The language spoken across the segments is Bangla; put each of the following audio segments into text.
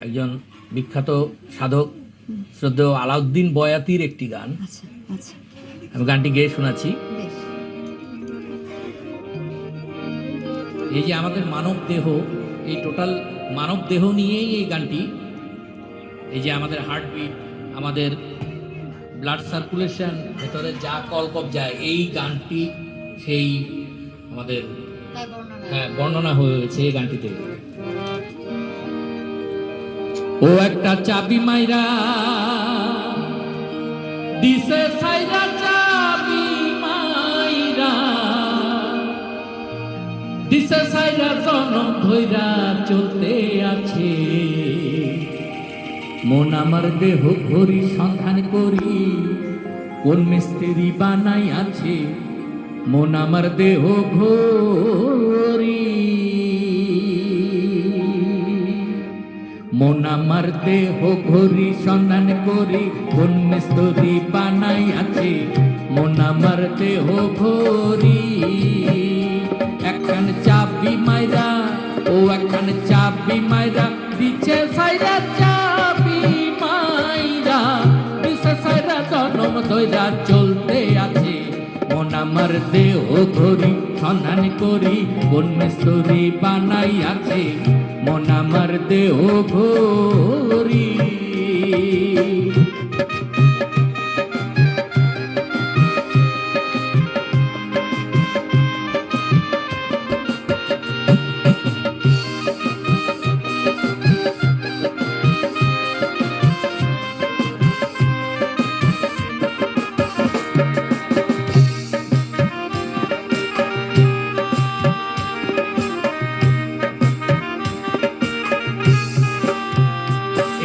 একজন বিখ্যাত সাধক শ্রদ্ধেয় আলাউদ্দিন বয়াতির একটি গান। আচ্ছা আচ্ছা, আমি গানটি গেয়ে শোনাচ্ছি। বেশ। এই যে আমাদের মানব দেহ, এই টোটাল মানব দেহ নিয়েই এই গানটি। এই যে আমাদের হার্টবিট, আমাদের ব্লাড সার্কুলেশন, ভেতরে যা কলকব যায়, এই গানটি সেই আমাদের বর্ণনা হয়েছে এই গানটিতে। ও একটা চাবি মাইরা দিছে সাইরা, চাবি মাইরা দিছে সাইরা, জনম ধইরা চলতে আছে। মন আমার দেহ ঘড়ি সন্ধান করি, কোন মিস্ত্রি বানাই আছে। মন আমার দেহ ঘড়ি, মন আমার দেহ ঘড়ি সন্ধান করি, কোন মিস্ত্রি বানাই আছে। মন আমার দেহ ঘড়ি, একখান চাবি মাইরা, ও একখান চাবি মাইরা দিছে সাইরা, চাবি মাইরা দিছে সাইরা, জনম ধইরা চলতে আছে। মন আমার দেহ ঘড়ি সন্ধান করি, কোন মিস্ত্রি বানাই আছে। মন আমার দেহ ঘড়ি।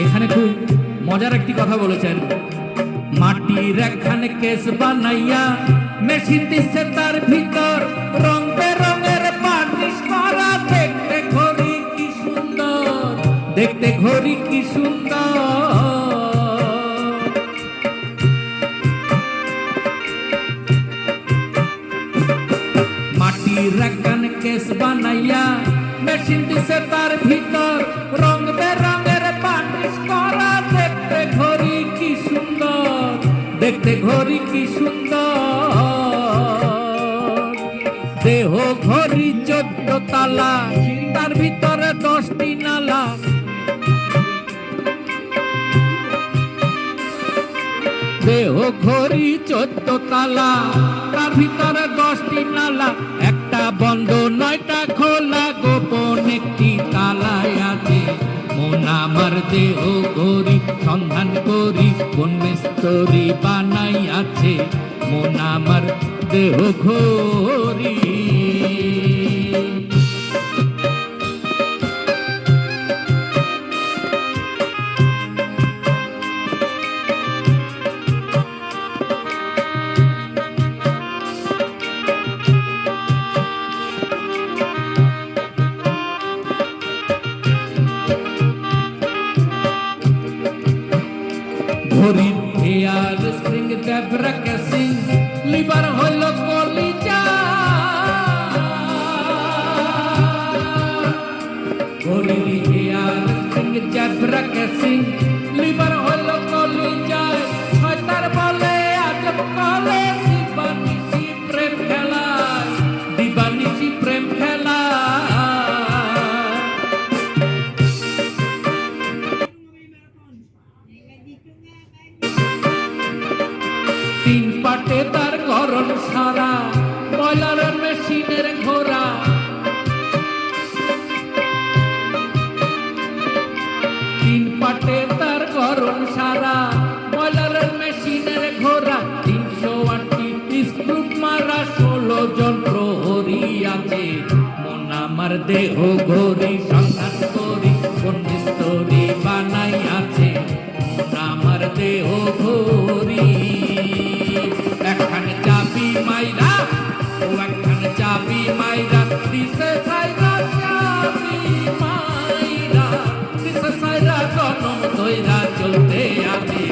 এখানে খুব মজার একটি কথা বলেছেন। মাটির একখানে কেস বানাইয়া মেশিন দিচ্ছে তার ভিতর, রং বেরঙের পার্নিশ করা। দেখতে ঘড়ি কি সুন্দর, দেখতে ঘড়ি কি সুন্দর। মাটির একখানে কেস বানাইয়া মেশিন দিচ্ছে তার ভিতর, রং বেরঙের পার্নিশ করা। দেখতে ঘড়ি কি সুন্দর, দেখতে ঘড়ি কি সুন্দর। দেহ ঘড়ি 14 তালা, তার ভিতরে 10টি নালা। দেহ ঘড়ি 14 তালা, তার ভিতরে 10টি নালা। একটা বন্ধ 9টা খোলা, গোপন একটি তালায় আছে। মন আমার দেহ ঘড়ি সন্ধান করি, কোন মিস্ত্রি বানাই আছে। মন আমার দেহ ঘড়ি। ঘড়ির হেয়ার স্প্রিং দেবরা কেসিং, লিভার হইল কলিজা। ঘড়ির হেয়ার স্প্রিং দেবরা কেসিং, লিভার হইল কলিজা। ছয়তার বলে আজব কলে, দিবানিশি প্রেম খেলা, দিবানিশি প্রেম খেলা। তিন পাটে তার গরম সারা, বয়লার মেশিনের ঘোড়া। তিন পাটে তার গরম সারা, বয়লার মেশিনের ঘোড়া। 308টি স্ক্রু মারা, 16 জন প্রহরী আছে। মন আমার দেহ ঘড়ি সন্ধান করি, কোন মিস্ত্রি বানাই আছে। মন আমার দেহ ঘড়ি, একখানে চাবি মাইরা, ও একখানে চাবি মাইরা দিছে সাইরা, চাবি মাইরা দিছে সাইরা, জনম ধইরা চলতে আছে।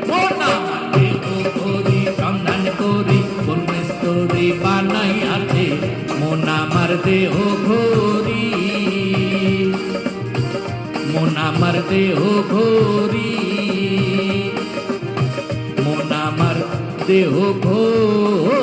মন আমার দেহ ঘড়ি সন্ধান করি, কোন মিস্ত্রি বানাই আছে। মন আমার দেহ ঘড়ি, মন আমার দেহ ঘড়ি, মন আমার দেহ ঘড়ি।